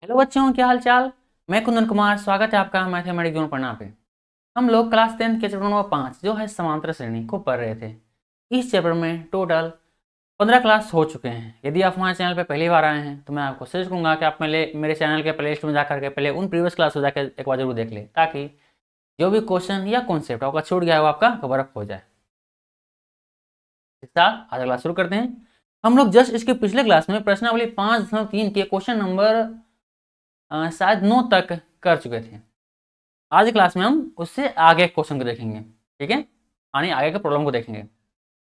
Hello बच्चों, क्या हाल चाल। मैं कुंदन कुमार, स्वागत है आपका मैथमेटिक्स जोन पढ़ना पे। हम लोग क्लास 10 के चैप्टर नंबर 5 जो है समांतर श्रेणी को पढ़ रहे थे। इस चैप्टर में टोटल 15 क्लास हो चुके हैं। यदि आप हमारे चैनल पे पहली बार आए हैं तो मैं आपको सजेस्ट करूँगा कि आप मेरे चैनल के प्ले लिस्ट में जाकर के पहले उन प्रीवियस क्लास को जाकर एक बार जरूर देख लें, ताकि जो भी क्वेश्चन या कॉन्सेप्ट आपका छूट गया है वो आपका कवर अप हो जाए। इस साथ आज क्लास शुरू करते हैं। हम लोग जस्ट इसके पिछले क्लास में प्रश्नावली 5.3 के क्वेश्चन नंबर शायद 9 तक कर चुके थे। आज की क्लास में हम उससे आगे क्वेश्चन को देखेंगे, ठीक है, यानी आगे के प्रॉब्लम को देखेंगे। तो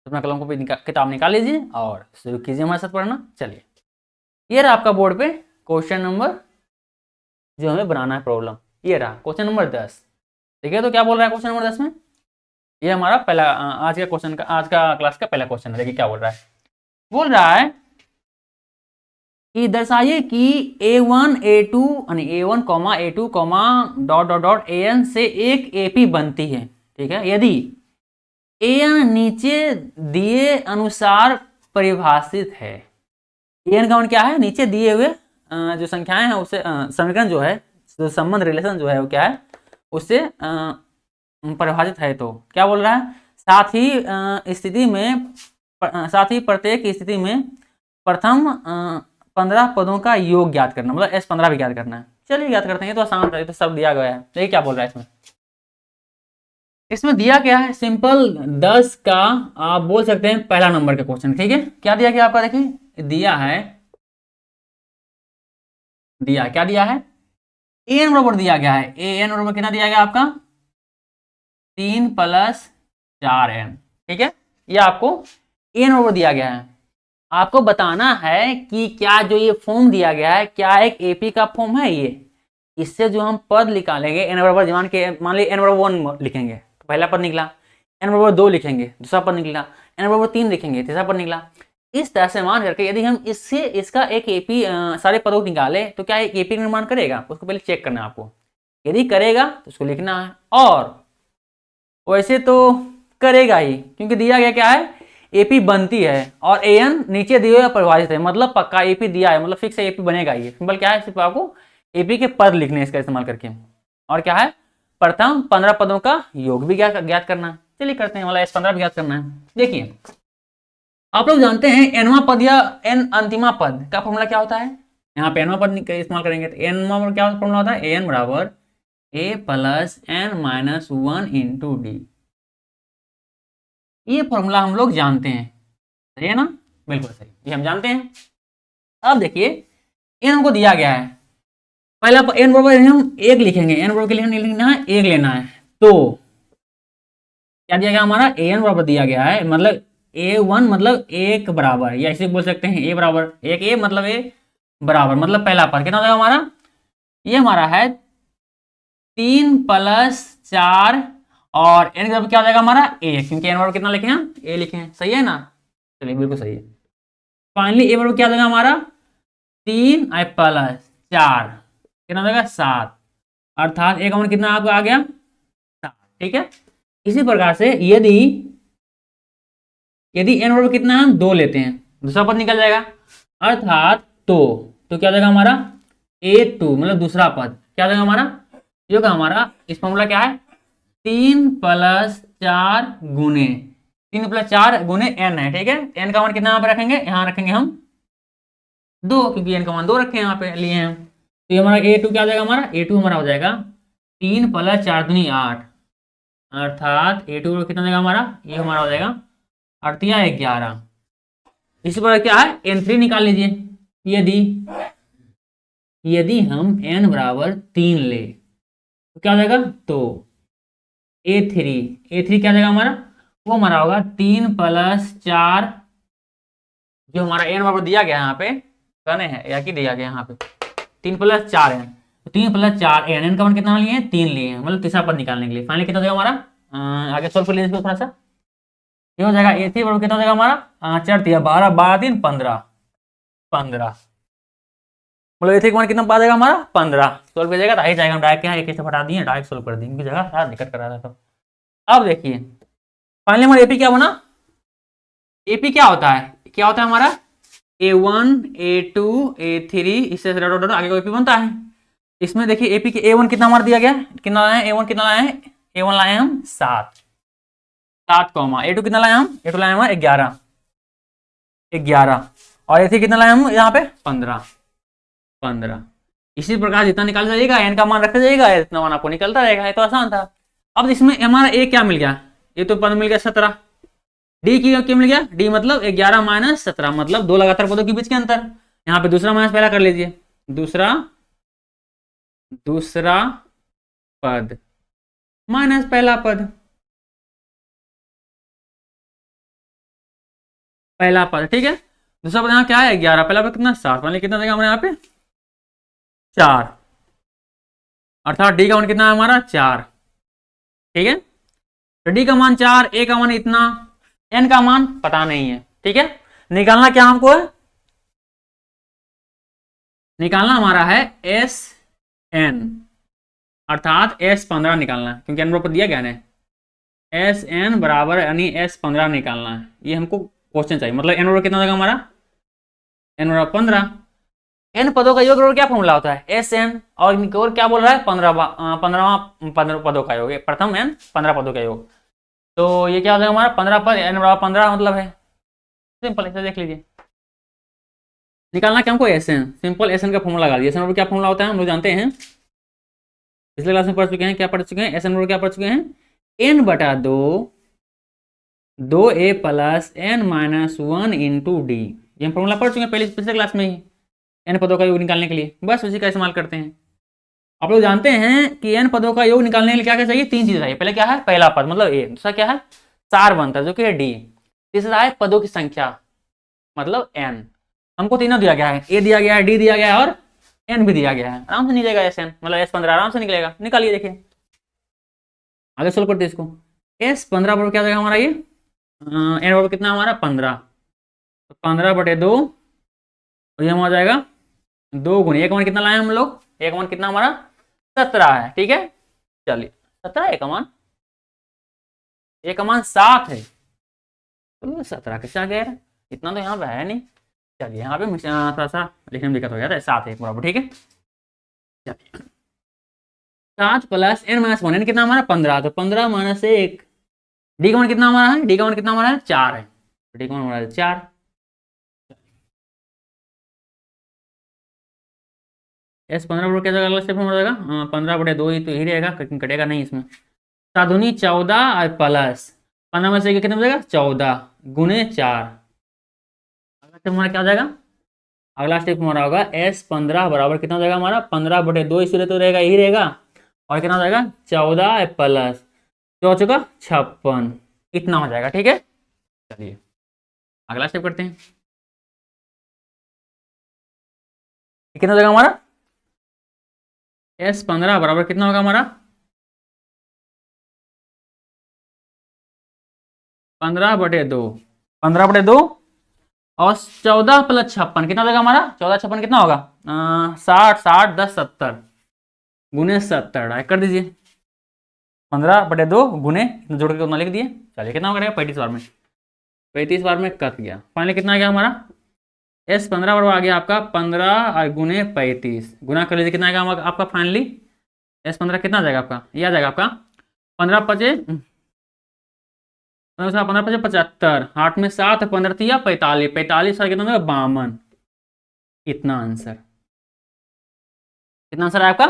अपना कलम को भी किताब निकाल लीजिए और शुरू कीजिए हमारे साथ पढ़ना। चलिए, ये रहा आपका बोर्ड पे क्वेश्चन नंबर जो हमें बनाना है प्रॉब्लम। ये रहा क्वेश्चन नंबर 10। ठीक है, तो क्या बोल रहा है क्वेश्चन नंबर 10 में? ये हमारा पहला आज का क्लास का पहला क्वेश्चन है। देखिए क्या बोल रहा है। बोल रहा है कि दर्शाइए कि A1 A2 यानी A1 A2 dot dot dot AN से एक AP बनती है। ठीक है, यदि AN नीचे दिए अनुसार परिभाषित है। AN का मान क्या है? नीचे दिए हुए जो संख्याएं हैं उससे समीकरण जो है, जो संबंध रिलेशन जो है वो क्या है, उससे परिभाषित है। तो क्या बोल रहा है? साथ ही प्रत्येक स्थिति में प्रथम 15 पदों का योग ज्ञात करना, मतलब S15 भी ज्ञात करना है। चलिए ज्ञात करते हैं, तो आसान है, तो सब दिया गया है। देखिए क्या बोल रहा है इसमें। इसमें दिया क्या है? सिंपल 10 का आप बोल सकते हैं पहला नंबर का क्वेश्चन। ठीक है, क्या दिया गया आपका? देखिए क्या दिया है? AN बराबर दिया गया है। AN बराबर कितना दिया गया आपका? 3 + 4n। ठीक है, ये आपको AN बराबर दिया गया है। आपको बताना है कि क्या जो ये फॉर्म दिया गया है क्या एक AP का फॉर्म है ये। इससे जो हम पद निकालेंगे n बराबर, मान लीजिए n बराबर 1 लिखेंगे तो पहला पद निकला, n बराबर 2 लिखेंगे दूसरा पद निकला, n बराबर 3 लिखेंगे तीसरा पद निकला। इस तरह से मान करके यदि हम इससे इसका एक AP सारे पदों को निकाले तो क्या एक AP निर्माण करेगा? उसको पहले चेक करना है आपको। यदि करेगा तो उसको लिखना है, और वैसे तो करेगा ही, क्योंकि दिया गया क्या है? AP बनती है और AN नीचे दिए हुए परिभाषित है, मतलब पक्का AP दिया है, मतलब फिक्स AP बनेगा। ये सिंपल क्या है, सिर्फ आपको AP के पद लिखने इसका इस्तेमाल करके, और क्या है, प्रथम 15 पदों का योग भी ज्ञात करना है। चलिए करते हैं, मतलब S15 भी ज्ञात करना है। देखिए, आप लोग जानते हैं nवां पद या n अंतिमा पद का फॉर्मूला क्या होता है। यहाँ पे nवां पद इस्तेमाल करेंगे तो nवां पद क्या फॉर्मूला होता है? AN बराबर A + n - 1 × D। ये फॉर्मूला हम लोग जानते हैं, सही है ना? बिल्कुल सही, ये हम जानते हैं। अब देखिए, n हमको दिया गया है। पहला n बराबर हम 1 लिखेंगे, n बराबर के लिए लिखना है 1 लेना है। तो क्या दिया गया हमारा? an बराबर दिया गया है, मतलब A1 मतलब 1 बराबर, या इसे बोल सकते हैं A बराबर 1, A मतलब A बराबर, मतलब पहला पद कितना हो जाएगा हमारा? ये हमारा है 3 + 4, और n का क्या हो जाएगा हमारा? A, क्योंकि n बराबर कितना लिखे हैं? A लिखे हैं, सही है ना? चलिए बिल्कुल सही है। फाइनली A बराबर क्या हो जाएगा हमारा? 3 + 4 कितना हो जाएगा? 7, अर्थात A का मान कितना आपका आ गया? 7। ठीक है, इसी प्रकार से यदि n बराबर कितना हम 2 लेते हैं, दूसरा पद निकल जाएगा, अर्थात तो क्या हो जाएगा हमारा? A2 मतलब दूसरा पद क्या हो जाएगा हमारा? जो का हमारा इस फॉर्मूला क्या है? 3 + 4 गुने 3 + 4 गुने n है। ठीक है, n का मान कितना यहाँ पे रखेंगे? यहाँ रखेंगे हम 2, क्योंकि n का मान 2 रखे हैं, यहाँ पे लिए हैं। तो ये हमारा A2 क्या हो जाएगा हमारा? A2 हमारा हो जाएगा 3 + 4 दूनी 8, अर्थात A2 कितना हो जाएगा हमारा? ये हमारा हो जाएगा 8 या 11। इसी पर क्या है? N3 निकाल लीजिए। यदि यदि हम n बराबर 3 ले तो क्या हो जाएगा? तो A3 क्या हो जाएगा हमारा? वो हमारा होगा 3 + 4, जो हमारा n बराबर दिया गया यहाँ पे, कहने हैं या कि दिया गया यहाँ पे 3 + 4n, तो 3 + 4n, n का मान कितना लिए हैं? 3 लिए हैं, मतलब तीसरा पद निकालने के लिए। फाइनली कितना हो जाएगा हमारा? आगे सोल्व कर लीजिए इसको थोड़ा सा। ये हो जाएगा A3 बराबर कितना हो जाएगा हमारा? 4 × 12, 12 3 15, 15, मतलब A3 का मान कितना आ जाएगा हमारा? 15। सोल्व कर जाएगा तो आ ही जाएगा, हम डायरेक्ट यहाँ एक से हटा दिए, डायरेक्ट सोल्व कर दिए, इनकी जगह सारा दिक्कत कर रहा था। तो अब देखिए फाइनली हमारा AP क्या बना? AP क्या होता है? क्या होता है हमारा? A1 A2 A3 इससे आगे कोई बनता है। इसमें देखिए एपी के A1 कितना हमारा दिया गया, कितना लाए हैं A1 कितना लाए हैं, A1 लाए हैं हम 7 कॉमा A2 कितना लाए हम, A2 लाए हम 11 और A3 कितना लाए हम यहाँ पे 15। इसी प्रकार जितना निकाल जाइएगा एन का मान रखा जाएगा, इतना मान आपको निकलता रहेगा। ये तो आसान था। अब इसमें हमारा ए क्या मिल गया, ये तो पद मिल गया 17। डी की क्या मिल गया, डी मतलब 11 माइनस 17 मतलब दो लगातार पदों के बीच के अंतर। यहाँ पे दूसरा माइनस पहला कर लीजिए, दूसरा पद माइनस पहला पद, ठीक है। दूसरा पद यहाँ क्या है 11, पहला पद कितना 7, मतलब कितना देगा हमारे यहाँ पे 4, अर्थात डी का मान कितना है हमारा 4, ठीक है। तो डी का मान 4, ए का मान इतना, एन का मान पता नहीं है, ठीक है। निकालना क्या हमको है, निकालना हमारा है एस एन, अर्थात S15 निकालना है, क्योंकि एन पर दिया गया है एस एन बराबर यानी S15 निकालना है। ये हमको क्वेश्चन चाहिए, मतलब एन बराबर कितना होगा हमारा, एन बराबर 15। एन पदों का योग क्या फॉर्मूला होता है एस एन, और क्या बोल रहा है 15 पदों का योग, प्रथम एन 15 पदों का योग। तो ये क्या हो जाएगा हमारा 15 पद, एन बराबर 15 मतलब है, सिंपल ऐसे देख लीजिए। निकालना क्या हमको S N, simple S N का फॉर्मूला लगा दिया। एस एन क्या फॉर्मूला होता है हम लोग जानते हैं, पिछले क्लास में पढ़ चुके हैं, क्या पढ़ चुके हैं, एस एन क्या पढ़ चुके हैं, एन बटा 2 a plus N minus 1 into d. ये हम फॉर्मूला पढ़ चुके हैं पहले पिछले क्लास में ही, एन पदों का योग निकालने के लिए, बस उसी का इस्तेमाल करते हैं। आप लोग जानते हैं कि एन पदों का योग निकालने के लिए क्या क्या चाहिए, 3 चीजें चाहिए। पहले क्या है पहला पद मतलब ए, दूसरा क्या है सार बनता है जो कि है डी, तीसरा है पदों की संख्या मतलब एन। हमको तीनों दिया गया है, ए दिया गया है, डी दिया गया है और एन भी दिया गया है। आराम से निकलेगा एस एन मतलब S15 आराम से निकलेगा, निकालिए देखिए। आगे सोल्व करते इसको, S15 बराबर क्या देगा हमारा ये, एन बराबर कितना हमारा 15, तो 15/2 और ये हो जाएगा 2 गुने एक मान कितना लाए हम लोग, एक मान कितना हमारा 17 है, ठीक है। चलिए 17 एक मान, एक मान 7 है, तो 17 कैसे आ गया, इतना तो यहाँ पे है नहीं। चलिए यहाँ पे थोड़ा सा लिखने में दिक्कत हो गया था, 7 है बराबर, ठीक है। चलिए 7 प्लस एन माइनस 1, एन कितना हमारा 15, तो 15 माइनस 1, डी का मान कितना हमारा है, डी का मान कितना हमारा है 4 है, डी का मान हमारा 4। S15 बराबर क्या जगह अगला स्टेप में हो जाएगा 15/2 ही तो ही रहेगा, कटेगा नहीं इसमें। 7 दूनी 14 प्लस 15 में से कितने बचेगा 14 गुने 4। अगला स्टेप हमारा क्या हो जाएगा, अगला स्टेप हमारा होगा S15 बराबर कितना हो जाएगा हमारा 15/2, इसलिए तो रहेगा यही रहेगा, और कितना हो जाएगा 14 प्लस 14 56, इतना हो जाएगा, ठीक है। चलिए अगला स्टेप करते हैं, कितना हो जाएगा हमारा S15 बराबर कितना होगा हमारा 15/2, 15/2 और 14 प्लस 56 कितना होगा हमारा, 14 56 कितना होगा 60 60 10 70 गुने 70 कर दीजिए, 15/2 गुने जोड़ के उतना लिख दिए। चलिए कितना हो गया 35 बार में, 35 बार में कट गया, फाइनली कितना आ गया हमारा S15 बराबर आ गया आपका 15 गुने 35, गुना कर लीजिए कितना आएगा आपका फाइनली S15 कितना आ जाएगा आपका, ये आ जाएगा आपका 15 पचे 15 पचे 75, 8 में 7 15 तिया 45, 45 और कितना 52, इतना आंसर, कितना आंसर है आपका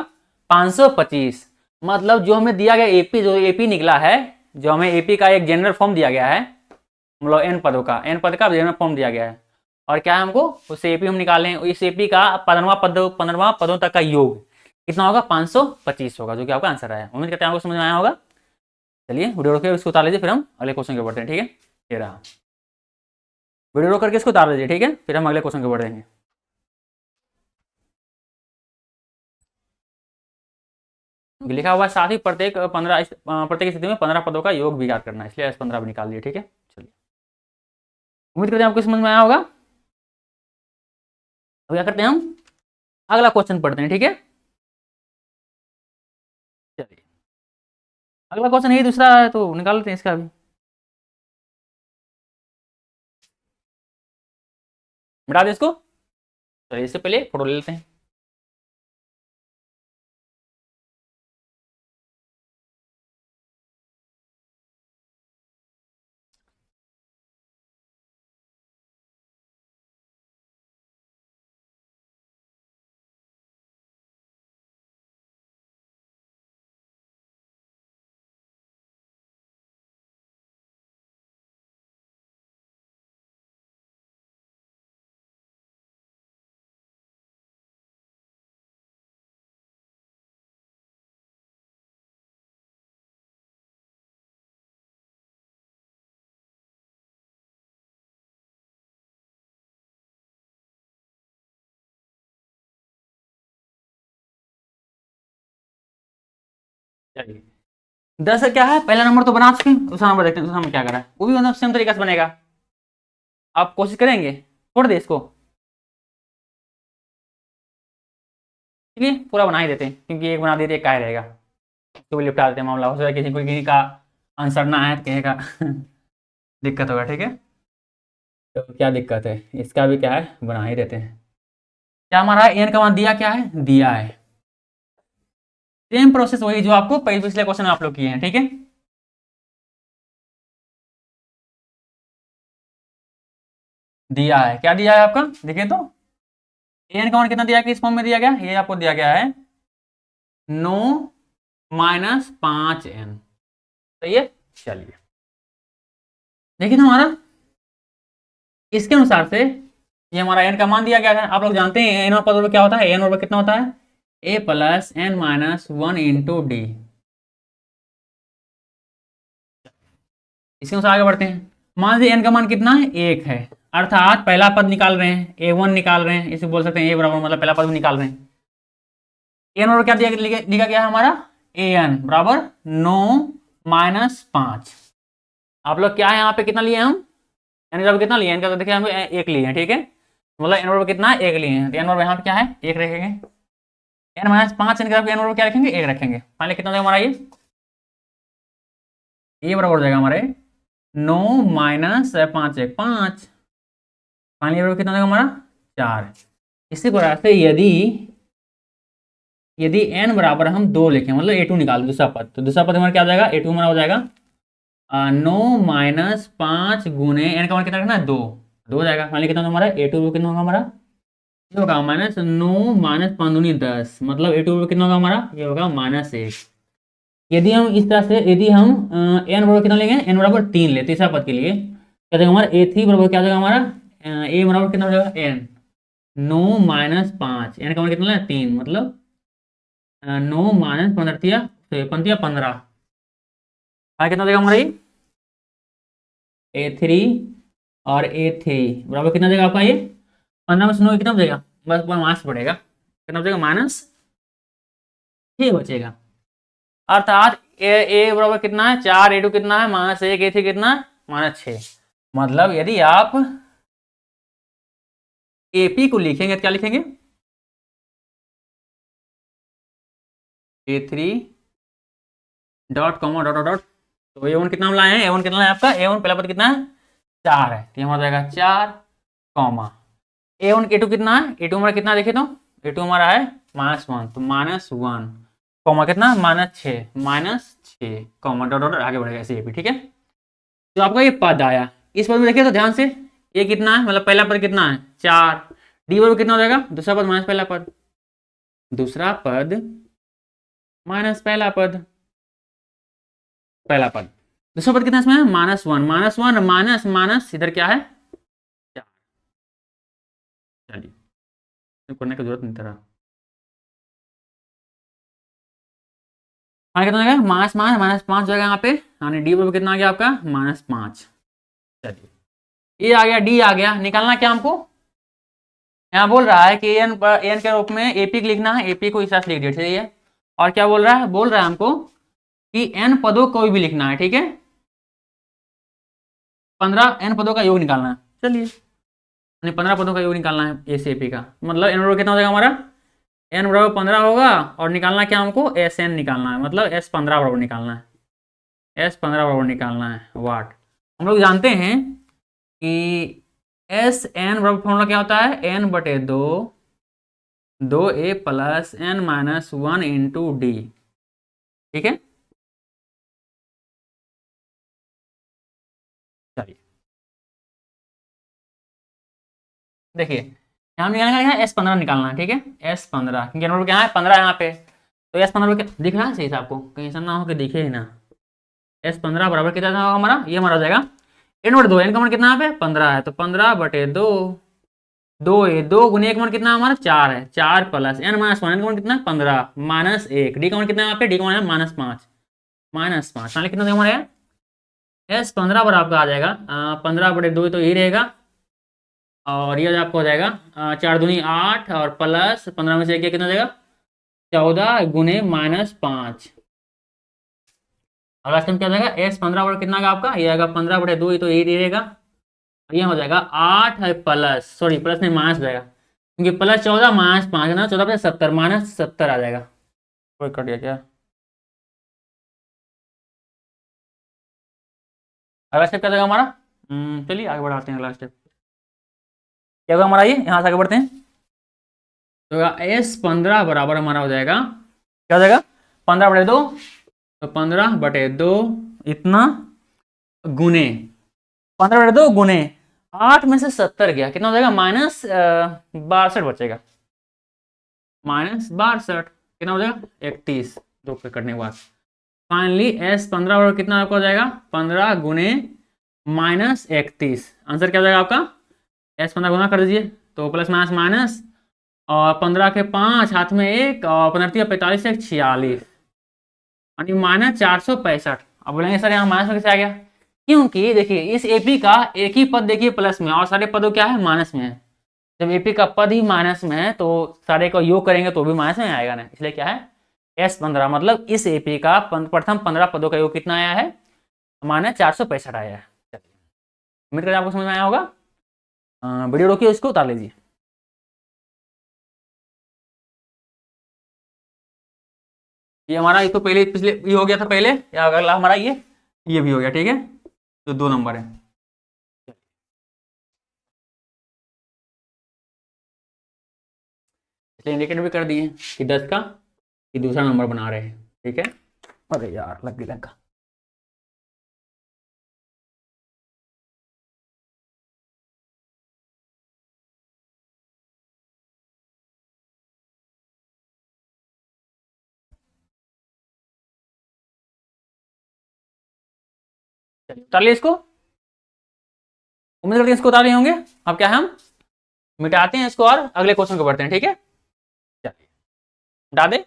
525। मतलब जो हमें दिया गया एपी, जो एपी निकला है, जो हमें एपी का एक जनरल फॉर्म दिया गया है, मतलब एन पदों का, एन पद का जनरल फॉर्म दिया गया है, और क्या है हमको उस एपी हम निकालें, इस एपी का 15वां पदों तक का योग कितना होगा 525 होगा, जो कि आपका आंसर है। उम्मीद करते हैं आपको समझ में आया होगा। चलिए वीडियो रोक के इसको उतार लीजिए, फिर हम अगले क्वेश्चन के बढ़ते हैं, ठीक है। ये रहा, वीडियो रोक करके इसको उतार लीजिए, ठीक है, फिर हम अगले क्वेश्चन के बढ़ देंगे। लिखा हुआ साथ ही प्रत्येक स्थिति में 15 पदों का योग भी ज्ञात करना है, इसलिए S15 भी निकाल दिए, ठीक है। चलिए उम्मीद करते हैं आपको समझ में आया होगा। अब क्या करते हैं हम अगला क्वेश्चन पढ़ते हैं, ठीक है। चलिए अगला क्वेश्चन ही दूसरा है, तो निकाल लेते हैं इसका भी। मिटा दे इसको। चलिए इससे पहले फोटो ले लेते हैं। चलिए 10 क्या है, पहला नंबर तो बना चुके हैं, दूसरा नंबर देखते हैं दूसरा नंबर क्या करा है, वो भी मतलब सेम तरीके से बनेगा। आप कोशिश करेंगे, छोड़ दे इसको, ठीक है पूरा बना ही देते हैं, क्योंकि एक बना देते एक काय रहेगा, तो निपटा देते हैं मामला। हो सकता है किसी का आंसर ना आए तो कहेगा दिक्कत होगा, ठीक है। तो क्या दिक्कत है, इसका भी क्या है बना ही देते हैं। क्या हमारा एन का मान दिया क्या है, दिया है। सेम प्रोसेस वही जो आपको पिछले क्वेश्चन में आप लोग किए हैं, ठीक है। दिया है, क्या दिया है आपका, देखिए तो एन का मान कितना दिया, किस फॉर्म में दिया गया, ये आपको दिया गया है 9-5n, सही है। चलिए देखिए तो हमारा इसके अनुसार से ये हमारा एन का मान दिया गया है। आप लोग जानते हैं एन पद क्या होता है, एन और कितना होता है, a plus N minus 1 into D. इसके अनुसार आगे बढ़ते हैं। मान लीजिए एन का मान कितना है, 1 है, अर्थात पहला पद निकाल रहे हैं, a1 निकाल रहे हैं, इसे बोल सकते हैं a बराबर मतलब पहला पद भी निकाल रहे हैं। एन और क्या दिया लिखा गया है हमारा, an बराबर 9-5। आप लोग क्या है यहाँ पे कितना लिए हम, एन का कितना लिए, एन का तो देखिए हम 1 लिए हैं, ठीक है, मतलब एन बराबर कितना है 1 लिए हैं, तो एन बराबर यहाँ पे क्या है 1 रखेंगे, n-5 एन बराबर क्या रखेंगे 1 रखेंगे, फाइनली कितना देगा हमारा ये बराबर हो जाएगा हमारे 9-5 फाइनली बराबर कितना देगा हमारा 4। इसी प्रकार से यदि n बराबर हम 2 लिखें, मतलब a2 निकाल दूसरा पद, तो दूसरा पद हमारा क्या हो जाएगा, a2 हमारा हो जाएगा 9-5 गुने n का मान कितना रखना है 2 हो जाएगा, फाइनली कितना हमारा a2 कितना होगा हमारा, ये होगा -9-5 मतलब a2 कितना होगा हमारा, ये होगा -1। यदि हम इस तरह से यदि हम n बराबर कितना लेंगे, n बराबर 3 ले तीसरा पद के लिए, क्या देगा हमारा a3 बराबर क्या देगा हमारा, a बराबर कितना हो जाएगा n 9-5 n का मान कितना लेना 3 मतलब 9-15 हाँ कितना देगा हमारा ये a3 और a3 बराबर कितना देगा आपका ये 15 में से 9 कितना बचेगा, बस माइनस पड़ेगा, कितना बचेगा -6 बचेगा। अर्थात ए बराबर कितना है 4, a2 कितना है -1, a3 कितना है -6। मतलब यदि आप AP को लिखेंगे तो क्या लिखेंगे, a3 dot comma dot dot, तो a1 कितना हम लाए हैं, a1 कितना है आपका, a1 पहला पद कितना है 4 है, तो हमारा जाएगा 4 कॉमा a1 a2 कितना है, a2 हमारा कितना देखे तो a2 हमारा है -1 तो -1 कॉमा कितना -6 कॉमा डॉट डॉट आगे बढ़ेगा ऐसे AP, ठीक है। तो आपका ये पद आया, इस पद में देखिए तो ध्यान से ये कितना है, मतलब पहला पद कितना है 4, डी बराबर कितना हो जाएगा, दूसरा पद माइनस पहला पद, दूसरा पद माइनस पहला पद, पहला पद दूसरा पद कितना इसमें है -1 माइनस माइनस इधर क्या है 4। चलिए करने की जरूरत नहीं था, हाँ कितना आ गया -5 जाएगा यहाँ पे, यानी डी बराबर कितना आ गया आपका -5। चलिए ये आ गया, डी आ गया, निकालना क्या हमको, यहाँ बोल रहा है कि एन के रूप में एपी लिखना है, एपी को इस तरह से लिख दिया, ठीक है। और क्या बोल रहा है, बोल रहा है हमको कि एन पदों को भी लिखना है, ठीक है, 15 एन पदों का योग निकालना है। चलिए 15 पदों का योग निकालना है ए से एपी का, मतलब एन बराबर कितना हो जाएगा हमारा, एन बराबर 15 होगा, और निकालना क्या हमको एस एन निकालना है, मतलब S15 बराबर निकालना है, S15 बराबर निकालना है वाट। हम लोग जानते हैं कि एस एन बराबर फॉर्मूला क्या होता है, एन बटे दो, दो a plus N minus one into d. ठीक है, चलिए देखिए यहाँ निकालना है, S15 निकालना है। ठीक है, S15 क्योंकि नंबर क्या है 15 यहाँ पे, तो S15 दिख रहा है सही से आपको, कहीं ऐसा ना हो कि दिखे ही ना। S15 बराबर कितना था हमारा, ये हमारा हो जाएगा एन बटे दो, एन का मान कितना यहाँ पे 15 है, तो 15 बटे दो, दो ए दो गुने एक मान कितना हमारा 4 है, 4 plus N minus one, N का मान कितना 15 माइनस एक, डी का मान कितना है यहाँ पे, डी का मान है -5, -5 मान कितना हमारे यहाँ S15 बराबर आपका आ जाएगा 15 बटे दो, तो यही रहेगा, और ये आपको हो जाएगा 4 दूनी 8 और प्लस 15 में से कितना हो जाएगा 14 गुने -5। और लास्ट टाइम क्या हो जाएगा S15 बटे कितना का आपका, ये आएगा 15 बटे दो, ये तो यही रहेगा, ये हो जाएगा 8 है प्लस, सॉरी प्लस नहीं माइनस हो जाएगा, क्योंकि प्लस 14 -5 है ना, 14 पे 70 -70 आ जाएगा। कोई कट गया क्या, अगला स्टेप क्या जाएगा हमारा, चलिए आगे बढ़ाते हैं। अगला स्टेप क्या होगा हमारा, ये यहाँ से आगे बढ़ते हैं। तो S15 बराबर हमारा हो जाएगा, क्या हो जाएगा 15 बटे दो, तो 15 बटे दो इतना गुने 15 बटे दो गुने 8 में से 70 गया, कितना हो जाएगा -62 बचेगा, -62 कितना हो जाएगा 31, दो पे कटने के बाद फाइनली S15 बराबर कितना आपका हो जाएगा 15 गुने -31, आंसर क्या हो जाएगा आपका, S15 गुना कर दीजिए तो प्लस माइनस माइनस, और 15 के 5 हाथ में एक, और 15 45 से 46 यानी -465। अब बोलेंगे सर यहाँ माइनस में कैसे आ गया, क्योंकि देखिए इस एपी का एक ही पद देखिए प्लस में और सारे पदों क्या है माइनस में है, जब एपी का पद ही माइनस में है तो सारे को योग करेंगे तो भी माइनस में आएगा ना, इसलिए क्या है S15 मतलब इस एपी का प्रथम 15 पदों का योग कितना आया है, -465 आया है। चलिए उम्मीद करते आपको समझ में आया होगा, वीडियो रोकिए इसको उतार लीजिए। ये हमारा ये तो पहले पिछले ये हो गया था पहले, या अगला हमारा ये भी हो गया। ठीक है, तो 2 नंबर है। इसलिए इंडिकेट भी कर दिए कि 10 का कि दूसरा नंबर बना रहे हैं। ठीक है, अरे यार लग गई लगा। उतार लिए इसको, उम्मीद करते हैं इसको उतार लिए होंगे। अब क्या है हम मिटाते हैं इसको और अगले क्वेश्चन को बढ़ते हैं। ठीक है, चलिए हटा दे।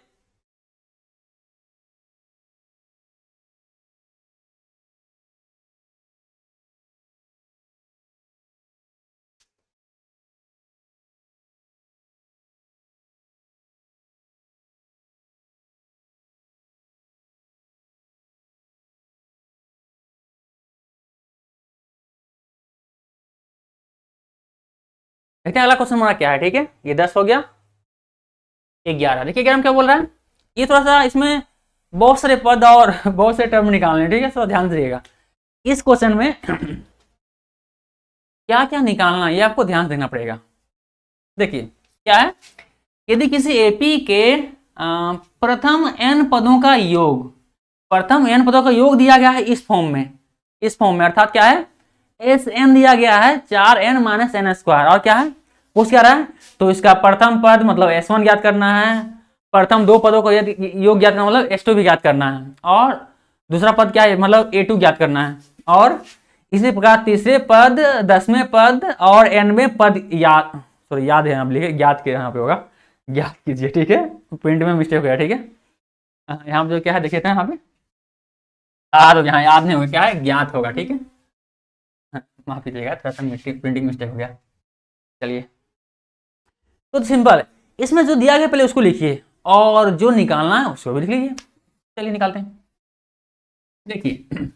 देखते हैं अगला क्वेश्चन हमारा क्या है। ठीक है, ये 10 हो गया, 11। देखिए 11 क्या बोल रहा है, ये थोड़ा सा इसमें बहुत सारे पद और बहुत से टर्म निकालने। ठीक है, थोड़ा ध्यान दीजिएगा इस क्वेश्चन में क्या क्या निकालना है, ये आपको ध्यान देना पड़ेगा। देखिए क्या है, यदि किसी एपी के प्रथम n पदों का योग, प्रथम n पदों का योग दिया गया है इस फॉर्म में, अर्थात क्या है Sn दिया गया है 4n माइनस n स्क्वायर, और क्या है पूछ क्या रहा है, तो इसका प्रथम पद मतलब S1 ज्ञात करना है, प्रथम दो पदों का योग ज्ञात करना मतलब S2 भी ज्ञात करना है, और दूसरा पद क्या है मतलब A2 ज्ञात करना है, और इसी प्रकार तीसरे पद 10वें पद और 9वें पद याद है, आप लिखे ज्ञात के यहाँ पे होगा, ज्ञात कीजिए। ठीक है, प्रिंट में मिस्टेक हो गया। ठीक है, यहाँ पे जो क्या है देखे थे यहाँ पे तो यहाँ याद नहीं होगा, क्या है ज्ञात होगा। ठीक है, माफ कीजिएगा थोड़ा सा प्रिंटिंग मिस्टेक हो गया। चलिए तो सिंपल है, इसमें जो दिया गया पहले उसको लिखिए और जो निकालना है उसको भी लिख लीजिए। चलिए निकालते हैं। देखिए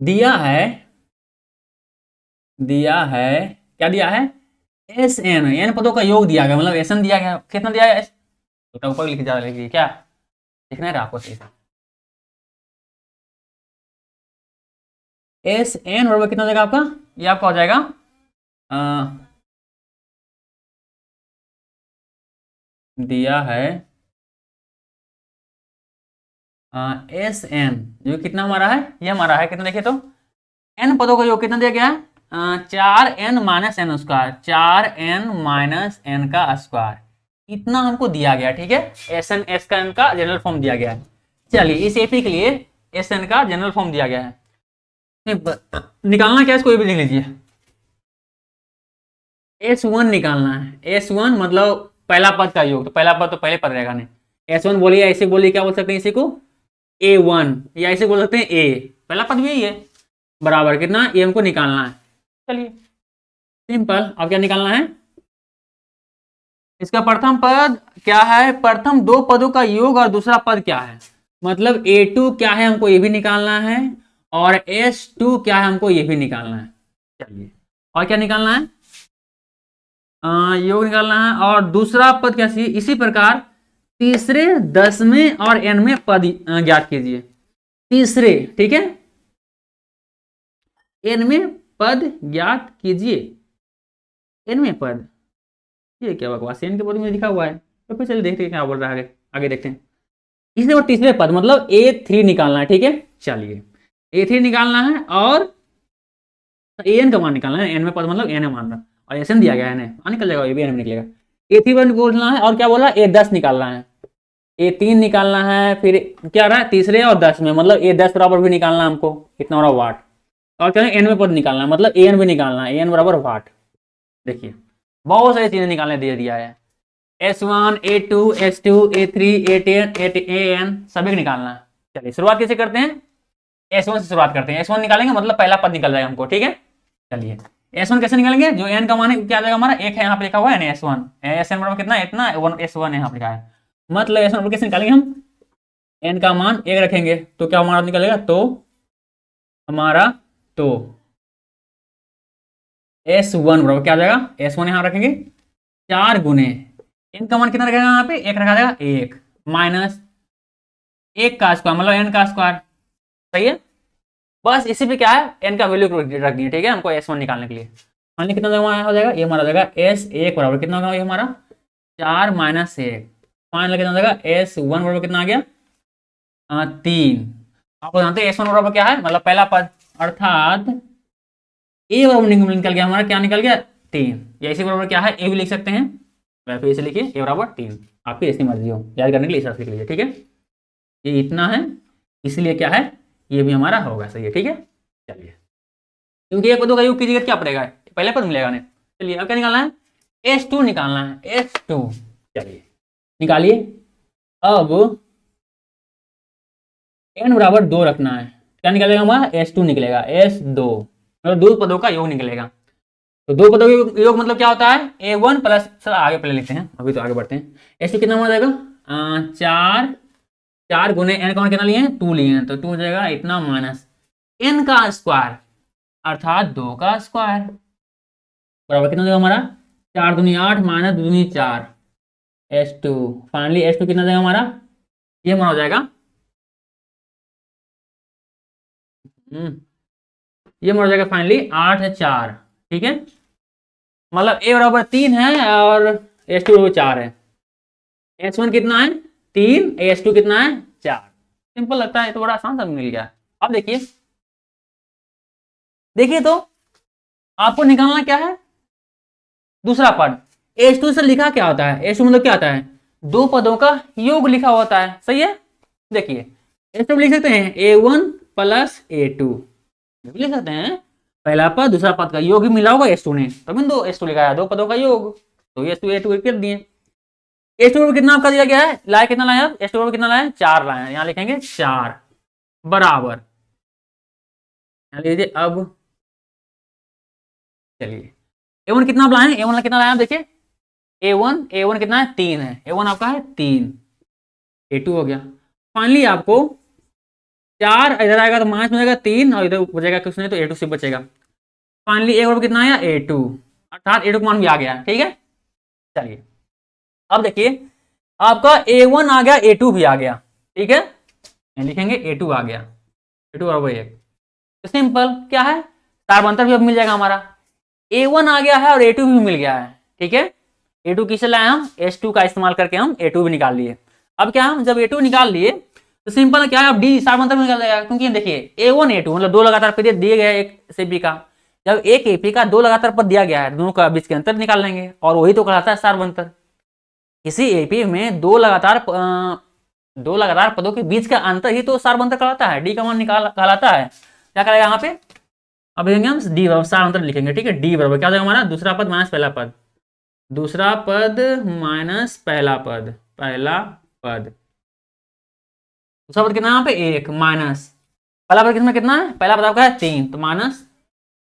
दिया है क्या दिया है Sn, n पदों का योग दिया गया मतलब Sn दिया गया, कितना दिया गया तो ऊपर लिख जा लिखिए, क्या लिखना है आपको सही से। Sn बराबर कितना देगा आपका ये आपका हो जाएगा दिया है एस एन, जो कितना हमारा है, ये हमारा है कितना, देखिए तो एन पदों का योग कितना दिया गया है, 4n-n², 4n-n का स्क्वायर, इतना हमको दिया गया। ठीक है, एस एन, एस का एन का जनरल फॉर्म दिया गया है। चलिए इस एपी के लिए एस एन का जनरल फॉर्म दिया गया है, निकालना क्या है, इसको ये भी लिख लीजिए। S1 निकालना है, S1 मतलब पहला पद का योग, तो पहला पद तो पहले पद रहेगा नहीं। S1 बोलिए, ऐसे बोलिए, क्या बोल सकते हैं इसी को, A1, या ऐसे बोल सकते हैं A, पहला पद भी यही है, बराबर कितना, ये हमको निकालना है। चलिए सिंपल, अब क्या निकालना है, इसका प्रथम पद क्या है, प्रथम दो पदों का योग और दूसरा पद क्या है, मतलब A2 क्या है हमको ये भी निकालना है, और S2 क्या है हमको ये भी निकालना है। चलिए और क्या निकालना है, योग निकालना है, और दूसरा पद क्या चाहिए, इसी प्रकार तीसरे, 10वें और nवें पद ज्ञात कीजिए। तीसरे, ठीक है, nवें पद ज्ञात कीजिए, nवें पद, ये क्या बकवास n के पद में लिखा हुआ है, तो फिर चलिए देखते हैं क्या बोल रहा है, आगे देखते हैं। इसलिए वो तीसरे पद मतलब A3 निकालना है। ठीक है, चलिए A3 निकालना है, और an का मान निकालना है, nवें पद मतलब n मान रहा, और एस एन दिया गया है ना, निकल जाएगा, ये भी एन निकलेगा। A3 पर बोलना है, और क्या बोला, A10 निकालना है, A3 निकालना है, फिर क्या रहा है, तीसरे और 10 में, मतलब A10 बराबर भी निकालना है हमको, कितना बड़ा वाट, और क्या है, एन में पद निकालना है, मतलब एन भी निकालना है, एन बराबर वाट। देखिए बहुत सारी चीजें निकालने दे दिया है, S1, A2, S2, A3, A10, AN सभी निकालना है। चलिए शुरुआत कैसे करते हैं, S1 से शुरुआत करते हैं, S1 निकालेंगे मतलब पहला पद निकल जाएगा हमको। ठीक है, चलिए S1 कैसे निकालेंगे, जो n का मान है क्या आ जाएगा हमारा, एक है यहाँ पे लिखा हुआ है ना S1, SN बराबर कितना है, इतना S1 यहाँ पे लिखा है, मतलब S1 कैसे निकालेंगे हम, n का मान एक रखेंगे तो क्या हमारा निकलेगा, तो हमारा तो S1 बराबर क्या आ जाएगा, S1 यहाँ रखेंगे 4 गुने n का मान कितना रखेगा, यहाँ पे एक रखा जाएगा, एक माइनस एक का स्क्वायर मतलब n का स्क्वायर। सही है, बस इसी पे क्या है, n का वैल्यू रख दिए। ठीक है, हमको S1 निकालने के लिए, मान लीजिए कितना हो जाएगा, ये हमारा हो जाएगा S1 बराबर कितना होगा, ये हमारा 4 माइनस 1, फाइनल कितना हो जाएगा, S1 बराबर कितना आ गया, 3। आपको जानते हैं S1 बराबर क्या है, मतलब पहला पद, अर्थात A बराबर निकल गया हमारा, क्या निकल गया, 3, या इसी बराबर क्या है, A भी लिख सकते हैं, वैसे इसे लिखिए A बराबर 3, आपकी ऐसी मर्जी हो, याद करने के लिए लिख लीजिए। ठीक है, ये इतना है, इसलिए क्या है, ये भी हमारा होगा। सही है, ठीक है, चलिए क्योंकि एक पदों का योग कीजिएगा क्या पड़ेगा, पहले पद मिलेगा नहीं। चलिए अब क्या निकालना है, S2 निकालना है, S2, चलिए निकालिए। अब n बराबर 2 रखना है, क्या निकलेगा हमारा, S2 निकलेगा, S2 मतलब दो पदों का योग निकलेगा। तो दो पदों का योग मतलब क्या होता है, A1 प्लस, सर आगे पहले लिखते हैं, अभी तो आगे बढ़ते हैं। S2 कितना हो जाएगा, 4 गुने n का मान कितना लिए हैं, 2 लिए हैं, तो 2 हो जाएगा इतना माइनस n का स्क्वायर अर्थात 2 का स्क्वायर बराबर कितना देगा हमारा, 4 दूनी 8 माइनस 2 दूनी 4, S2 फाइनली S2 कितना देगा हमारा, ये हमारा हो जाएगा ये हमारा हो जाएगा फाइनली 8 है 4। ठीक है, मतलब A बराबर 3 है और S2 बराबर 4 है, S1 कितना है 3, S2 कितना है 4। सिंपल लगता है, तो बड़ा आसान सा मिल गया। अब देखिए देखिए तो आपको निकालना क्या है, दूसरा पद। H2 से लिखा क्या होता है, H2 मतलब क्या आता है, दो पदों का योग लिखा होता है। सही है, देखिए H2 लिख सकते हैं A1 प्लस A2, लिख सकते हैं पहला पद दूसरा पद का योग ही मिला होगा S2 ने, तभी दो S2 लिखा है, दो पदों का योग, तो S2 A2 कर दिए। S2 कितना आपका दिया गया है, लाया कितना लाया, S2 कितना लाया, 4 लाया, यहाँ लिखेंगे 4 बराबर, लीजिए अब चलिए A1 कितना आप लाए हैं, A1 कितना लाया देखिए, A1 कितना है 3 है, A1 आपका है 3, A2 हो गया। फाइनली आपको 4 इधर आएगा तो माइनस में जाएगा 3, और इधर बचेगा कुछ नहीं तो A2 सिर्फ बचेगा। फाइनली A कितना आया, A2 अर्थात A2 का मान भी आ गया। ठीक है, चलिए अब देखिए आपका A1 आ गया, A2 भी आ गया। ठीक है, लिखेंगे A2 आ गया, A2 बराबर 1, सिंपल क्या है, सार्वंतर भी अब मिल जाएगा हमारा। A1 आ गया है और A2 भी मिल गया है, ठीक है। A2 किसे लाए हम, H2 का इस्तेमाल करके हम A2 भी निकाल लिए। अब क्या हम जब A2 निकाल लिए तो सिंपल क्या है, अब D सार्वंतर में निकल जाएगा, क्योंकि देखिए A1 A2 मतलब दो लगातार पद दिए गए एक से B का, जब एक AP का दो लगातार पद दिया गया है दोनों का बीच के अंतर निकाल लेंगे, और वही तो कहलाता है सार्वंतर। किसी AP में दो लगातार पदों के बीच का अंतर ही तो सार्वंतर कहलाता है, D का मान निकाल कहलाता है। क्या करेगा यहाँ पे, अब देखेंगे हम D बराबर सार्वंतर लिखेंगे, ठीक है। D बराबर क्या हो जाएगा हमारा, दूसरा पद माइनस पहला पद, दूसरा पद माइनस पहला पद, पहला पद, दूसरा पद कितना है यहाँ पे एक, माइनस पहला पद किसमें कितना है, पहला पद आपका है 3 तो माइनस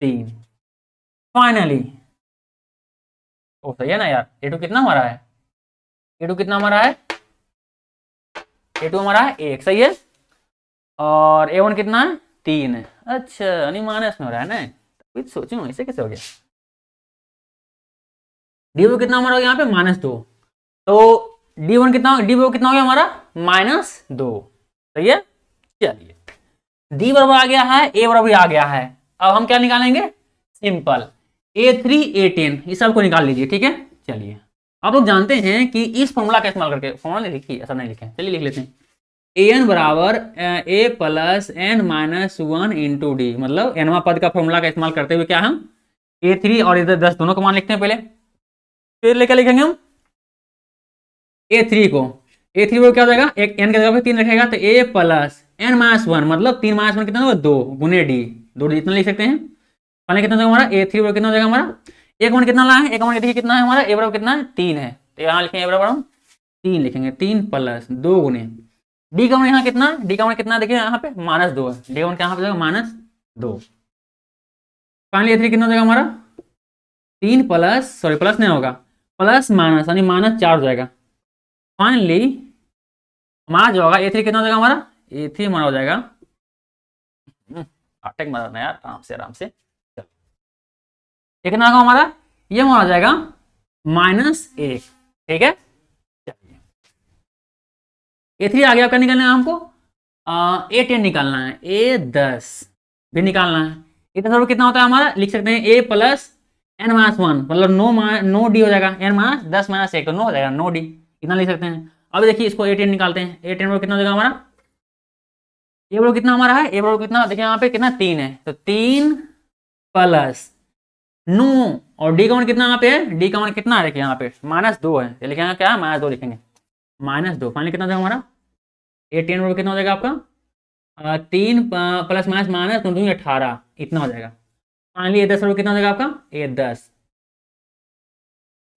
3। फाइनली ओ सही है ना यार, A2 कितना हमारा है, A2 कितना हमारा है, A2 हमारा है 1, सही है। और A1 कितना है 3 है। अच्छा यानी माइनस में हो रहा है ना, तभी तो सोचूं ऐसे कैसे हो गया। D2 कितना हमारा हो गया यहाँ पे -2, तो D1 कितना हो गया हमारा -2, सही है। चलिए D बराबर आ गया है, A बराबर आ गया है। अब हम क्या निकालेंगे, सिंपल A3 A10 इस सब को निकाल लीजिए, ठीक है। चलिए आप लोग जानते हैं कि इस फॉर्मूला का इस्तेमाल करके, फॉर्मूला नहीं लिखिए, ऐसा नहीं लिखे, चलिए लिख लेते हैं। an बराबर a plus n minus 1 into D, मतलब nवा पद का फॉर्मूला का इस्तेमाल करते हुए क्या हम A3 और इधर 10 दोनों का मान लिखते हैं पहले, फिर लेकर लिखेंगे हम A3 को। A3 को क्या हो जाएगा, एक n की जगह पे 3 रखेगा तो a प्लस n माइनस 1 मतलब 3 माइनस 1 कितना होगा 2 गुने डी, 2 इतना लिख सकते हैं। पहले कितना हो जाएगा हमारा A3 बराबर कितना हो जाएगा हमारा, एक मान कितना लाए हैं, एक मान देखिए कितना है हमारा, a बराबर कितना है 3 है, तो यहाँ लिखेंगे a बराबर हम 3 लिखेंगे, 3 प्लस 2 गुने डी का मान यहाँ कितना, डी का मान कितना देखिए यहाँ पे -2 है, डी का मान यहाँ पे जाएगा -2। फाइनली A3 कितना हो जाएगा हमारा 3 प्लस, सॉरी प्लस नहीं होगा, प्लस माइनस यानी -4 हो जाएगा। फाइनली हमारा जो होगा A3 कितना हो जाएगा हमारा, A3 हमारा हो जाएगा अटैक मारना यार, आराम से आराम से, चलो ये कितना होगा हमारा, ये हमारा हो जाएगा -1, ठीक है। चलिए A3 आ गया, क्या निकालना है हमको, A10 निकालना है, A10 भी निकालना है। इतना कितना होता है हमारा, लिख सकते हैं a प्लस n माइनस 1 मतलब 9 डी हो जाएगा, n माइनस 10 माइनस 1 तो 9 हो जाएगा, 9 डी इतना लिख सकते हैं। अब देखिए इसको A10 निकालते हैं, A10 बराबर कितना हो जाएगा हमारा, ये बराबर कितना हमारा है, ये बराबर कितना देखिए यहाँ पे कितना 3 है, तो 3 प्लस 9 और डी का मान कितना यहाँ पे है, डी का मान कितना है देखिए यहाँ पे -2 है, लिखेंगे क्या है -2 लिखेंगे, -2। फाइनली कितना हो जाएगा हमारा A10 बराबर कितना हो जाएगा आपका 3 प्लस माइनस माइनस 2 18 इतना हो जाएगा। फाइनली A10 बराबर कितना हो जाएगा आपका, A10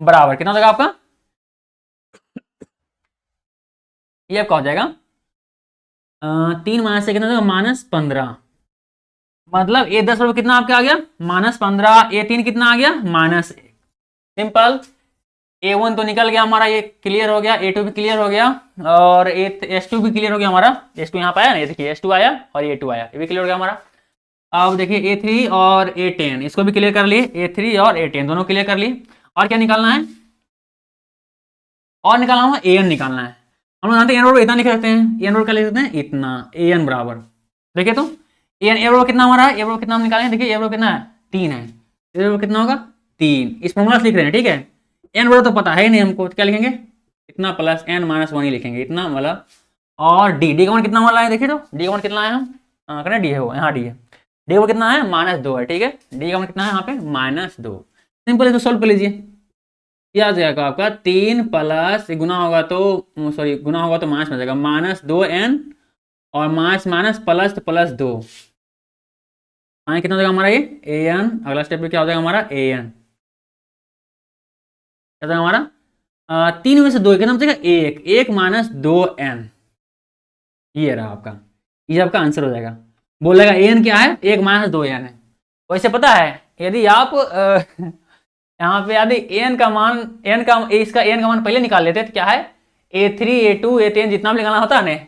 बराबर कितना हो जाएगा आपका, ये आपका हो जाएगा 3 माइनस से कितना हो जाएगा -15, मतलब A10 बराबर कितना आपका आ गया -15, A3 कितना आ गया -1। सिंपल A1 तो निकल गया हमारा, ये क्लियर हो गया, A2 भी क्लियर हो गया और S2 भी क्लियर हो गया हमारा, S2 यहाँ पे आया ना, देखिए S2 आया और A2 आया, ये भी क्लियर हो गया हमारा। अब देखिए A3 और A10 इसको भी क्लियर कर लिए, A3 और A10 दोनों क्लियर कर लिए। और क्या निकालना है, और निकालना होगा AN निकालना है। हम लोग जानते हैं AN बराबर इतना लिख सकते हैं, AN बराबर क्या लिख सकते हैं इतना, AN बराबर देखिए तो AN A बराबर कितना हमारा, A बराबर कितना हम निकालें, देखिए A बराबर कितना है 3 है, A बराबर कितना होगा 3, इस फॉर्मूला से लिख रहे हैं, ठीक है। n बराबर तो पता है नहीं हमको, तो क्या लिखेंगे इतना प्लस n माइनस 1 ही लिखेंगे इतना मतलब। और डी का मान कितना वाला है देखिए तो, डी का मान कितना है हम कहना डी है वो, यहाँ डी है, डी का कितना है -2 है, ठीक है। डी का मान कितना है यहाँ पे -2। सिंपल इसको सोल्व कर लीजिए, क्या आ जाएगा आपका 3 प्लस गुना होगा तो सॉरी गुना होगा तो माइनस में जाएगा -2n और माइनस माइनस प्लस तो +2 कितना हो जाएगा हमारा ये an। अगला स्टेप पे क्या हो जाएगा हमारा an, क्या था हमारा 3 में से 2 कितना बचेगा 1 माइनस 2n, ये रहा आपका, ये आपका आंसर हो जाएगा। बोलेगा an क्या है 1 माइनस 2n है। वैसे पता है यदि आप यहाँ पे यदि n का मान इसका n का मान पहले निकाल लेते तो क्या है A3 A2 A10 जितना भी निकालना होता है ना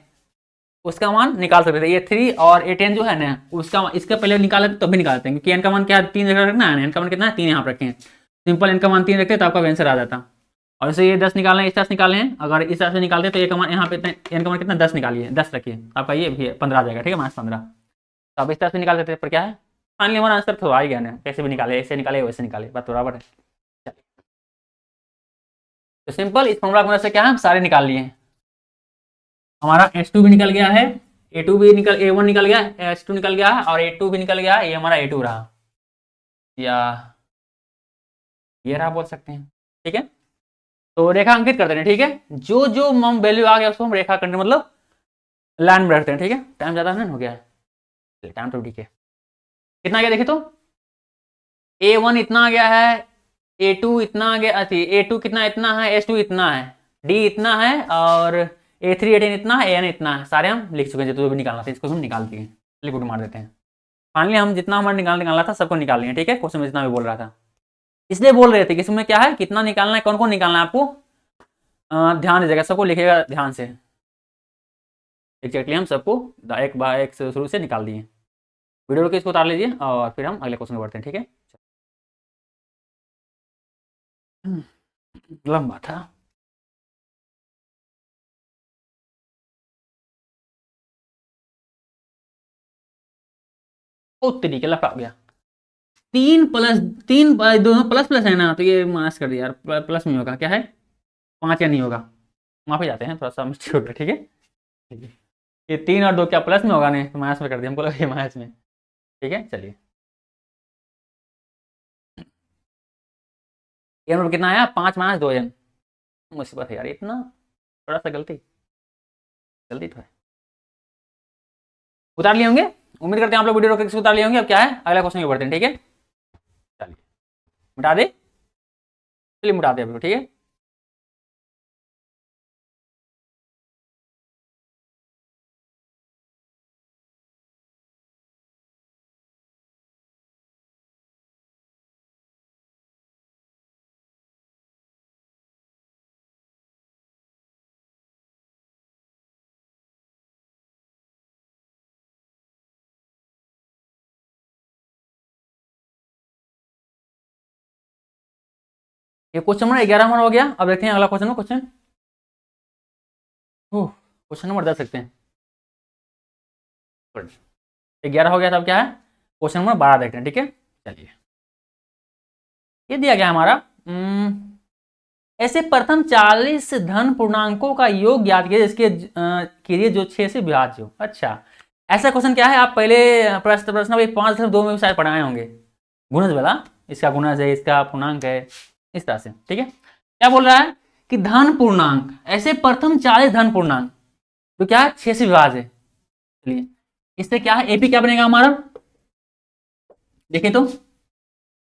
उसका मान निकाल सकते थे। A3 और A10 जो है ना उसका इसका पहले निकाले तो भी निकालते हैं, क्योंकि n का मान क्या 3 जगह रखना है, n का मान कितना है 3 यहाँ पर रखें, सिंपल n का मान 3 रखते तो आपका आंसर आ जाता। और इसे ये 10 निकालना है, इस तरह से निकाले हैं, अगर इस तरह से निकालते तो एक मान यहाँ पे n का मान कितना 10 निकालिए, 10 रखिए आपका ये भी 15 आ जाएगा, ठीक है -15। तो अब इस तरह से निकाल देते पर क्या है फाइनली हमारा आंसर तो आ ही गया ना, कैसे भी निकाले, ऐसे निकाले वैसे निकाले, बात बराबर है। चलिए, तो सिंपल इस फॉर्मूला की मदद से क्या है, हम सारे निकाल लिए हैं। हमारा H2 भी निकल गया है, A2 भी निकल, A1 निकल गया, H2 निकल गया है, और A2 भी निकल गया है, ये हमारा A2 रहा, या ये रहा बोल सकते हैं। ठीक है, तो रेखा अंकित करते हैं। ठीक है, जो जो हम वैल्यू आ गया उसको हम रेखा करते मतलब लाइन में रखते हैं। ठीक है, टाइम ज़्यादा नहीं हो गया है, टाइम तो ठीक है। कितना आ गया देखिए तो, A1 इतना आ गया है, A2 इतना आ गया, A2 कितना इतना है, H2 इतना है, D इतना है, और A3 A10 इतना है, AN इतना है, सारे हम लिख चुके हैं। जो भी निकालना था इसको हम निकाल दिए, लिख मार देते हैं। फाइनली हम जितना हमारा निकालना था सबको निकाल लिया। ठीक है, क्वेश्चन में जितना भी बोल रहा था, इसलिए बोल रहे थे कि इसमें क्या है, कितना निकालना है, कौन कौन निकालना है आपको ध्यान दीजिएगा, सबको लिखिएगा ध्यान से। एग्जैक्टली हम सबको एक बार एक शुरू से निकाल दिए। वीडियो रोके इसको उतार लीजिए और फिर हम अगले क्वेश्चन में बढ़ते हैं। ठीक है, लंबा था। बहुत तरीके लफड़ा हो गया। 3 दोनों प्लस प्लस है ना, तो ये माइनस कर दिया यार, प्लस में होगा क्या है, 5 या नहीं होगा, वहाँ पे जाते हैं, थोड़ा सा मिस्टेक हो गया। ठीक है, ठीक है, ये 3 और 2 क्या प्लस में होगा, नहीं तो माइनस में कर दिया, हमको लगा ये माइनस में। ठीक है, चलिए, ये नंबर कितना आया, 5 - 2 n। मुसीबत है यार इतना, थोड़ा सा गलती गलती तो है। उतार लिए होंगे, उम्मीद करते हैं आप लोग वीडियो रोक के उतार लिए होंगे। अब क्या है, अगला क्वेश्चन में बढ़ते हैं। ठीक है, चलिए मिटा दे, चलिए मिटा दे अभी। ठीक है, ये क्वेश्चन नंबर 11 हमारा हो गया। अब देखते हैं अगला क्वेश्चन में, क्वेश्चन नंबर 10 सकते हैं। 11 हो गया था, अब क्या है, क्वेश्चन नंबर 12 देखते हैं। ठीक है, चलिए, ये दिया गया हमारा ऐसे प्रथम 40 धन पूर्णांकों का योग ज्ञात कीजिए इसके कीजिए जो 6 से विभाज्य हो। अच्छा, ऐसा क्वेश्चन क्या है, आप पहले प्रश्न भाई 5-2 में भी शायद पढ़ाए होंगे, गुणज वाला, इसका गुणज है, इसका पूर्णांक है, इस तरह से। ठीक है, क्या बोल रहा है कि धन पूर्णांक, ऐसे प्रथम 40 धन पूर्णांक तो क्या है 6 से विभाज्य है। चलिए, इससे क्या है, एपी क्या बनेगा हमारा, देखिए तो,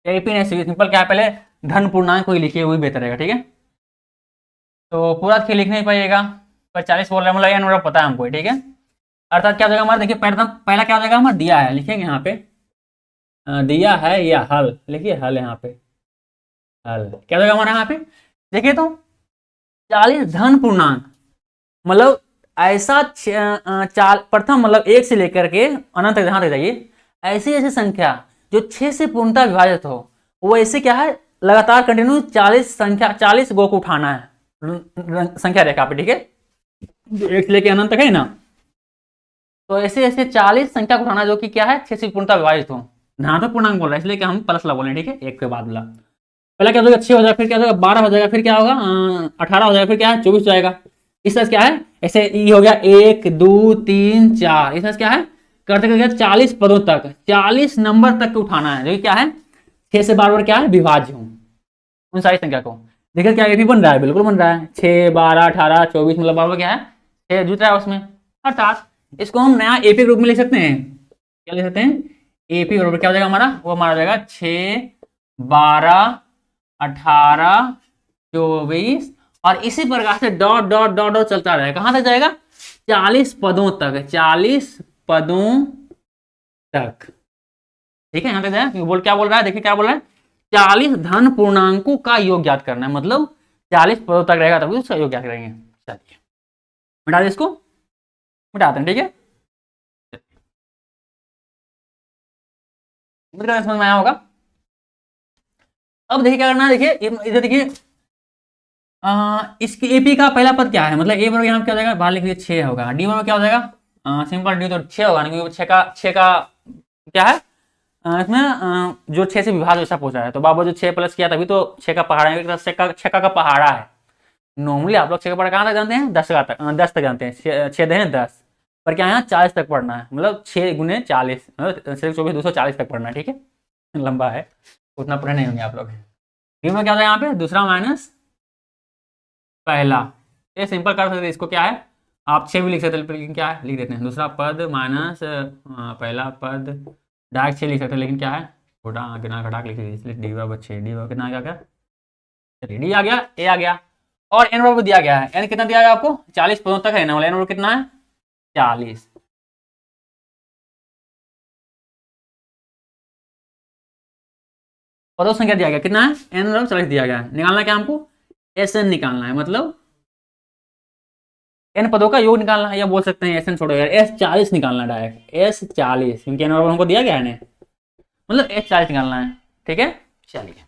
एपी नहीं, सिंपल क्या है, पहले धन पूर्णांक को ही लिखिए, वही बेहतर रहेगा। ठीक है, तो पूरा खेल लिख नहीं पाइएगा, पर 40 बोल रहे हैं, मतलब एन नंबर पता है हमको। ठीक है, अर्थात क्या हो जाएगा हमारा, देखिए पहला क्या हो जाएगा हमारा, दिया है, लिखेंगे यहाँ पे दिया है, या हल, लिखिए हल, यहाँ पे हल क्या हो जाएगा हमारा, यहाँ पे देखिए तो 40 धन पूर्णांक, मतलब ऐसा प्रथम मतलब 1 से लेकर के अनंत तक, जहां तक जाइए, ऐसी ऐसी संख्या जो 6 से पूर्णतः विभाजित हो, वो ऐसे क्या है, लगातार कंटिन्यू 40 संख्या, 40 गो को उठाना है संख्या रेखा पे। ठीक है, 1 से लेकर अनंत तक है ना, तो ऐसे ऐसे 40 संख्या को उठाना जो कि क्या है 6 से पूर्णतः विभाजित हो। ध्यान में पूर्णांक बोल रहा है, इसलिए कि हम प्लस ला बोले। ठीक है, एक के बाद ला, पहले क्या हो जाएगा 6 हो जाएगा, फिर क्या हो जाएगा 12 हो जाएगा, फिर क्या होगा 18 हो जाएगा, फिर क्या है 24 हो जाएगा। इस तरह क्या है, ऐसे ये हो गया 1 2 3 4, इस तरह क्या है, करते करते 40 पदों तक, 40 नंबर तक उठाना है, जो कि क्या है 6 से बार बार क्या है विभाज्य हो उन सारी संख्या को। देखिए क्या एपी बन रहा है, बिल्कुल बन रहा है, 6 12 18 24, मतलब बार बार क्या है 6 जुट रहा है उसमें। अर्थात इसको हम नया एपी रूप में लिख सकते हैं, क्या लिख सकते हैं, एपी बराबर क्या हो जाएगा हमारा, वो हमारा जाएगा 6 12 18 24, और इसी प्रकार से डॉट डॉट डॉट डॉट चलता रहेगा, कहां तक जाएगा 40 पदों तक, 40 पदों तक। ठीक है, यहां तक जाएगा, बोल क्या बोल रहा है, देखिए क्या बोल रहा है, 40 धन पूर्णांकों का योग ज्ञात करना है, मतलब 40 पदों तक रहेगा तभी उसका योग ज्ञात करेंगे। चलिए मिटा दे इसको, मिटाते हैं। ठीक है, समझ में आया होगा। अब देखिए क्या करना है, देखिए इधर देखिए इसकी एपी का पहला पद क्या है, मतलब ए बराबर यहाँ क्या हो जाएगा, बाहर लिख लीजिए 6 होगा, डी बराबर क्या हो जाएगा सिंपल डी तो 6 होगा, क्योंकि 6 का क्या है इसमें जो 6 से विभाज्य वैसा पूछा है, तो बाबा जो 6 प्लस किया तभी तो 6 का पहाड़ा है, 6 का पहाड़ा है। नॉर्मली आप लोग 6 का पहाड़ा कहाँ तक जानते हैं, 10 का तक, 10 तक जानते हैं, 6 है 10, पर क्या यहाँ 40 तक पढ़ना है, मतलब 6 गुने 40, मतलब 24 240 तक पढ़ना है, ठीक है। लंबा है, उतना पढ़े नहीं होंगे आप लोग। क्या होता है यहाँ पे, दूसरा माइनस पहला, ये सिंपल कर सकते हैं, इसको क्या है आप 6 भी लिख सकते हैं, लेकिन क्या है लिख देते हैं दूसरा पद माइनस पहला पद, डायरेक्ट 6 लिख सकते हैं, लेकिन क्या है छोटा कितना घटा लिख लीजिए, इसलिए डी बराबर 6, डी बराबर कितना आ गया, चलिए डी आ गया, ए आ गया, और एन बराबर दिया गया है, एन कितना दिया गया आपको 40 पदों तक है ना, एन बराबर कितना है 40। पदों संख्या दिया गया कितना है, एन बराबर 40 दिया गया है, निकालना क्या हमको, एस एन निकालना है, मतलब एन पदों का योग निकालना है, या बोल सकते हैं एस एन छोड़ो यार, एस 40 निकालना है डायरेक्ट, एस 40, क्योंकि एन बराबर हमको दिया गया है, मतलब एस 40 निकालना है, ठीक है। चलिए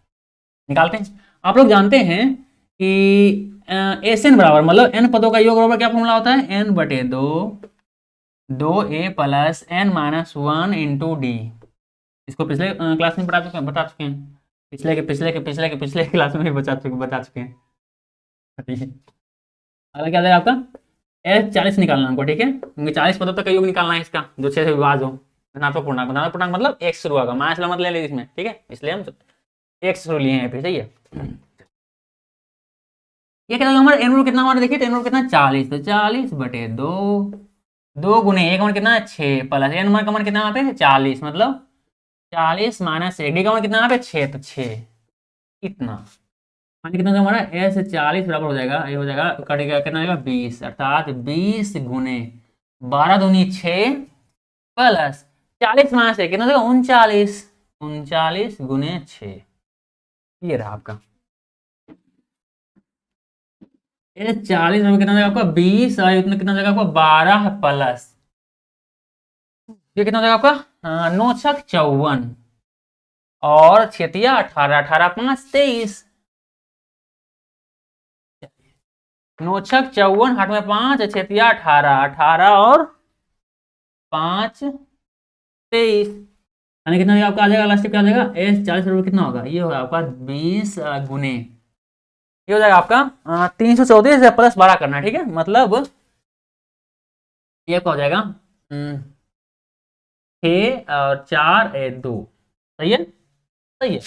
निकालते हैं। आप लोग जानते हैं कि एस एन बराबर, मतलब एन पदों का योग बराबर क्या फॉर्मूला होता है, एन बटे दो a plus N minus 1 into d. इसको पिछले क्लास में बता चुके हैं, पिछले क्लास में भी बता चुके हैं, ठीक है। अगला क्या जाएगा आपका, एस 40 निकालना हमको, ठीक है, क्योंकि 40 पदों तक का योग निकालना है इसका, जो 6 से विभाज्य हो, धनात्मक मतलब एक शुरू होगा, माइनस वाला मत ले लीजिए इसमें, ठीक है, इसलिए हम एक शुरू लिए हैं फिर, सही है। ये क्या हमारा एन रूट कितना, हमारा देखिए एन रूट कितना 40, तो 40 बटे 2 गुने 1 का मान कितना है 6, प्लस एन का मान कितना यहाँ पे 40, मतलब 40 माइनस डी का मान कितना यहाँ पे 6, तो 6 इतना मान कितना हमारा एस 40 बराबर हो जाएगा, ये हो जाएगा कटेगा कितना हो जाएगा 20, अर्थात 20 गुने 12 दूनी 6 प्लस 40 माइनस कितना हो जाएगा 39, 39 गुने 6, ये रहा आपका। ये 40 में कितना हो जाएगा आपका 20, और इतना कितना हो जाएगा आपका 12 प्लस ये कितना हो जाएगा आपका 9 छक 54, और 6 18, 18 5 23, 9 छक 54, 8 में 5, 6 18, 18 और 5 23, यानी कितना आपका आ जाएगा, लास्ट क्या आ जाएगा एस 40 बराबर कितना होगा, ये होगा आपका 20 गुने, ये हो जाएगा आपका 334 प्लस 12 करना है, ठीक है, मतलब ये क्या हो जाएगा 6 और 4 2, सही है, सही है।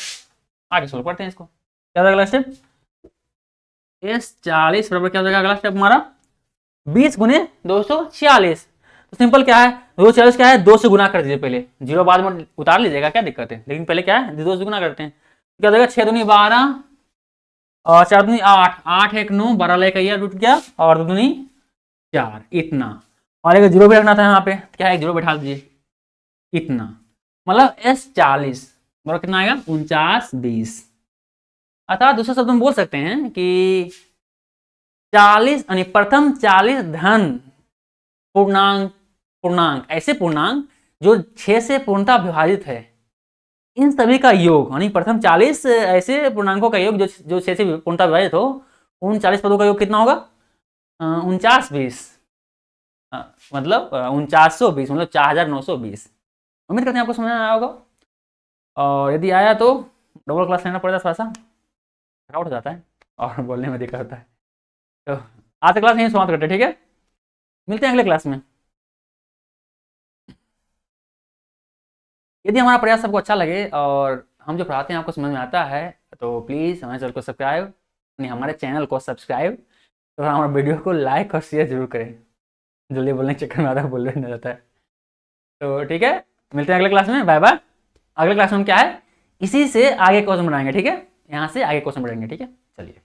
आगे सोल्व करते हैं इसको, क्या होगा अगला स्टेप, एस 40 बराबर क्या हो जाएगा अगला स्टेप हमारा 20 गुने 246, तो सिंपल क्या है 240 क्या है 2 से गुना कर दीजिए, पहले जीरो बाद में उतार लीजिएगा, क्या दिक्कत है, लेकिन पहले क्या है 2 से गुना करते हैं, क्या हो जाएगा 6 दूनी 12 और 4 दूनी 8, 8 1 9, 12 लेकर रूट गया, और 2 दूनी 4 इतना, और एक जीरो भी रखना था यहाँ पे, क्या है जीरो बैठा दीजिए इतना, मतलब एस 40 बराबर कितना आएगा 49 20, अर्थात दूसरे शब्द में बोल सकते हैं कि 40 यानी प्रथम 40 धन पूर्णांक ऐसे पूर्णांक जो 6 से पूर्णतः विभाजित है, इन सभी का योग, यानी प्रथम 40 ऐसे पूर्णांकों का योग जो 6 से पूर्णतः विभाजित हो, उन 40 पदों का योग कितना होगा 49 20, मतलब 4920, मतलब 4920। उम्मीद करते हैं आपको समझ में आया होगा, और यदि आया तो डबल क्लास लेना पड़ेगा, थोड़ा सा थकावट हो जाता है और बोलने में दिक्कत होता है, तो आज क्लास यहीं समाप्त करते हैं, ठीक है, मिलते हैं अगले क्लास में। यदि हमारा प्रयास आपको अच्छा लगे और हम जो पढ़ाते हैं आपको समझ में आता है, तो प्लीज़ हमारे चैनल को सब्सक्राइब, हमारे चैनल को सब्सक्राइब, तो हमारे वीडियो को लाइक और शेयर जरूर करें, जल्दी बोलने के चक्कर में आधा बोल रहे जाता है, तो ठीक है, मिलते हैं अगले क्लास में, बाय बाय। अगले क्लास में क्या है, इसी से आगे क्वेश्चन बनाएंगे, ठीक है, यहाँ से आगे क्वेश्चन बढ़ेंगे, ठीक है, चलिए।